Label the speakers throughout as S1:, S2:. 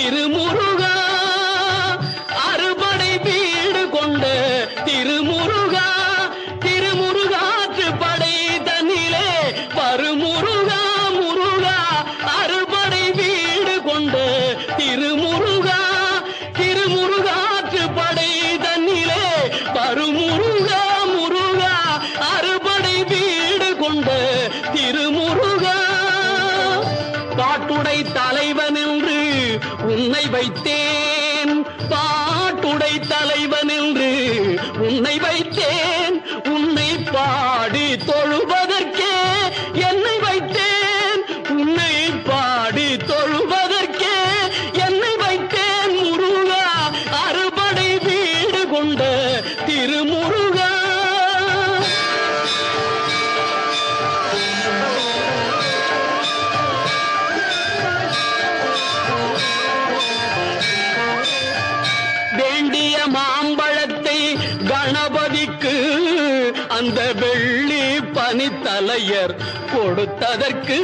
S1: திருமுருகா அறுபடை வீடு கொண்ட திருமுருகா திருமுருகாற்று படை தன்னிலே வருமுருகா முருகா அறுபடை வீடு கொண்ட திருமுருகா திருமுருகாற்று படை தன்னிலே வருமுருகா முருகா அறுபடை வீடு கொண்ட திருமுருகா பாட்டுடை தலைவன் என்று உன்னை வைத்தேன் பாட்டுடை தலைவன் என்று உன்னை வைத்தேன் உன்னை பாடி தொழுவதற்கே என்னை வைத்தேன் உன்னை பாடி தொழுவதற்கே என்னை வைத்தேன் முருகா அறுபடை வீடு கொண்ட திருமுருகா வேண்டிய மாம்பழத்தை கணபதிக்கு அந்த வெள்ளி பனித்தலையர் கொடுத்ததற்கு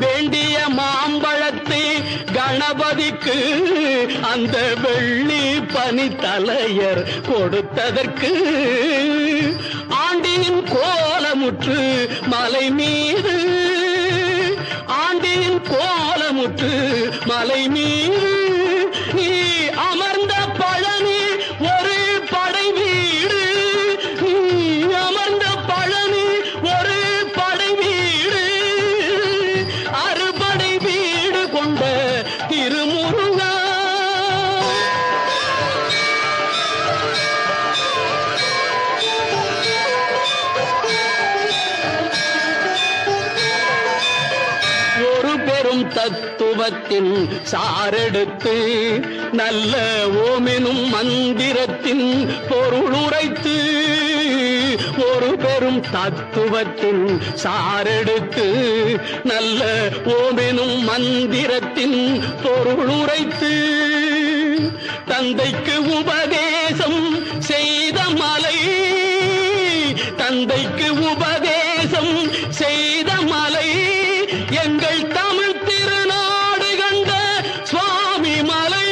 S1: வேண்டிய மாம்பழத்தை கணபதிக்கு அந்த வெள்ளி பனித்தலையர் கொடுத்ததற்கு ஆண்டியின் கோலமுற்று மலை மீது ஆண்டியின் கோலமுற்று மலை மீது நீ அமர்ந்த பழனி ஒரு படை வீடு நீ அமர்ந்த பழனி ஒரு படை வீடு அறுபடை வீடு கொண்ட திருமுருகா பெரும் தத்துவத்தின் சாரெடுத்து நல்ல ஓமெனும் மந்திரத்தின் பொருளுரைத்து ஒரு பெரும் தத்துவத்தின் சாரெடுத்து நல்ல ஓமெனும் மந்திரத்தின் பொருளுரைத்து தந்தைக்கு உபதேசம் செய்த மலை தந்தைக்கு உபதேசம் செய்த மலை எங்கள் தமிழ் திருநாடு கண்ட சுவாமி மலை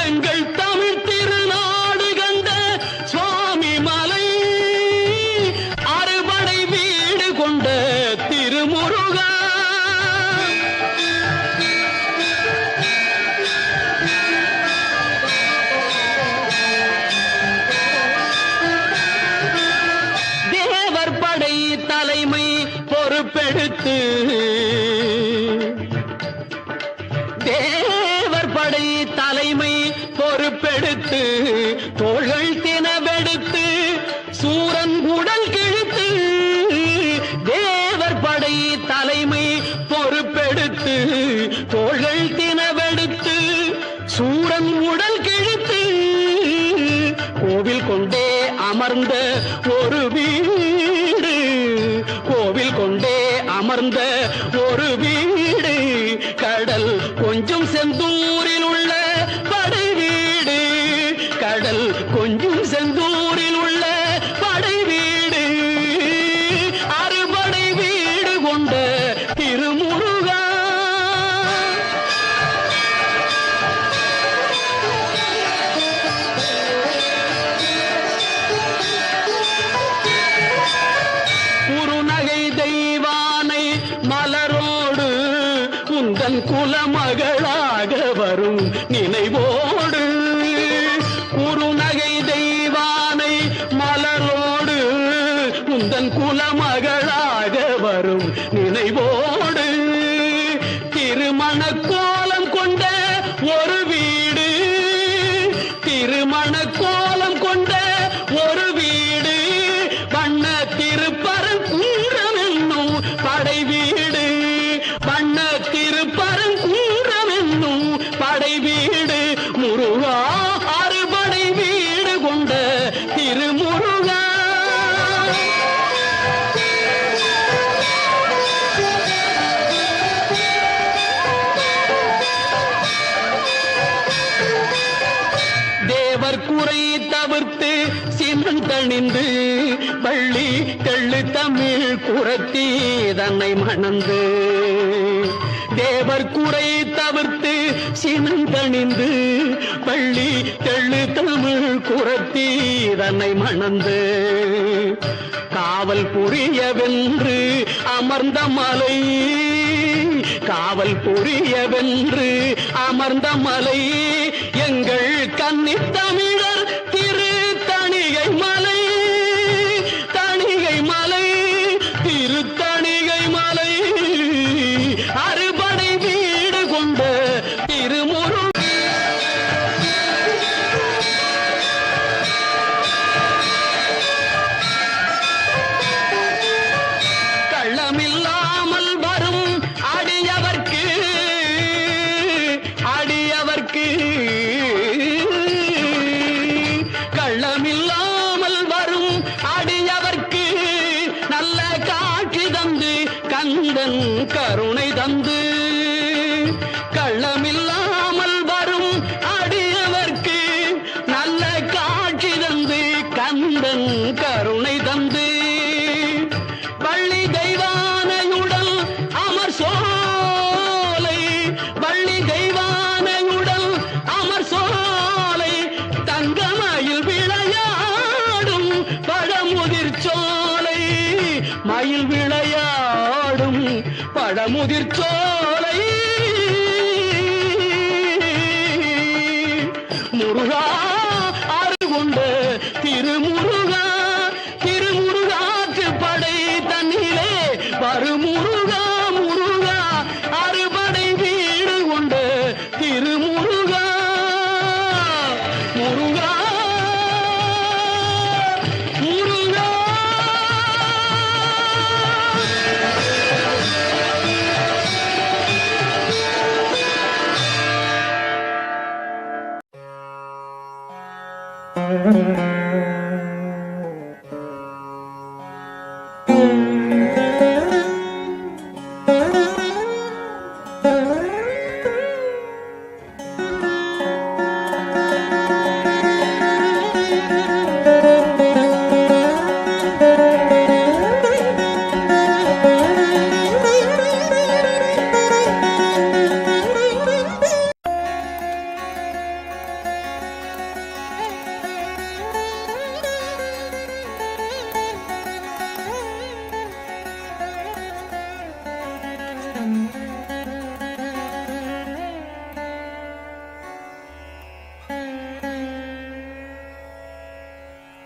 S1: எங்கள் தமிழ் திருநாடு கண்ட சுவாமி மலை அறுபடை வீடு கொண்ட திருமுருகா தேவர் படை தலைமை பொறுப்பெடுத்து தேவர் படை தலைமை பொறுப்பெடுத்து தோள்கள் தினவெடுத்து சூரன் உடல் கிழித்து தேவர் படை தலைமை பொறுப்பெடுத்து தோள்கள் தினவெடுத்து சூரன் உடல் கிழித்து கோவில் கொண்டே அமர்ந்த ஒரு வீடு கோவில் கொண்டே அமர்ந்த ஒரு வீடு கடல் கொஞ்சம் செந்தூரில் உள்ள படை வீடு கடல் கொஞ்சம் செந்தூரில் உள்ள படை வீடு அறுபடை வீடு கொண்ட திருமுருகா குறுநகை தெய்வானை மலரோடு உந்தன் குலமகளாக வரும் நினைவோடு குறுநகை தெய்வானை மலரோடு உந்தன் குலமகளாக வரும் நினைவோடு திருமண கோலம் கொண்ட ஒரு வீடு திருமண கோலம் கொண்ட ஒரு வீடு வண்ண திருப்பரங்குன்றம் என்னும் படை வீடு வண்ண திருப்பரங்குன்றம் என்னும் படை வீடு முருகா அறுபடை வீடு கொண்ட திருமுருகா தேவர் குறை தவிர்த்து சின சினந்தணிந்து வள்ளி தெள்ளு தமிழ் குரத்தி தன்னை மணந்து தேவர் குறை தவிர்த்து சினந்தணிந்து வள்ளி தெள்ளு தமிழ் குரத்தி தன்னை மணந்து காவல் புரியவென்று அமர்ந்த மலை காவல் புரியவென்று அமர்ந்த மலை எங்கள் கன்னித் தமிழர் திரு தணிகை மலை தணிகை மலை திரு தணிகை மலை அறுபடை வீடு கொண்ட திருமுரு கள்ளமில்லாமல் வரும் அடியவர்க்கு அடியவர்க்கு கள்ளமில்லாமல் வரும் அடியவர்க்கு நல்ல காட்சி தந்து கந்தன் கருணை தந்து கள்ளமில்லாமல் வரும் அடியவர்க்கு நல்ல காட்சி தந்து கந்தன் கருணை தந்து வள்ளி தெய்வானையுடன் அமர் சோலை வள்ளி தெய்வானையுடன் அமர் சோலை தங்கமயில் விளையாடும் பழமுதிர் சோலை மயில் விளையாடும் பழமுதிர் சோலை முருகா அருகொண்ட திருமுருகா திருமுருகாற்று படை தன்னிலே வருமுருகா முருகா அறுபடை வீடு கொண்ட திருமுருகா முருகா முருகா
S2: Mm-hmm.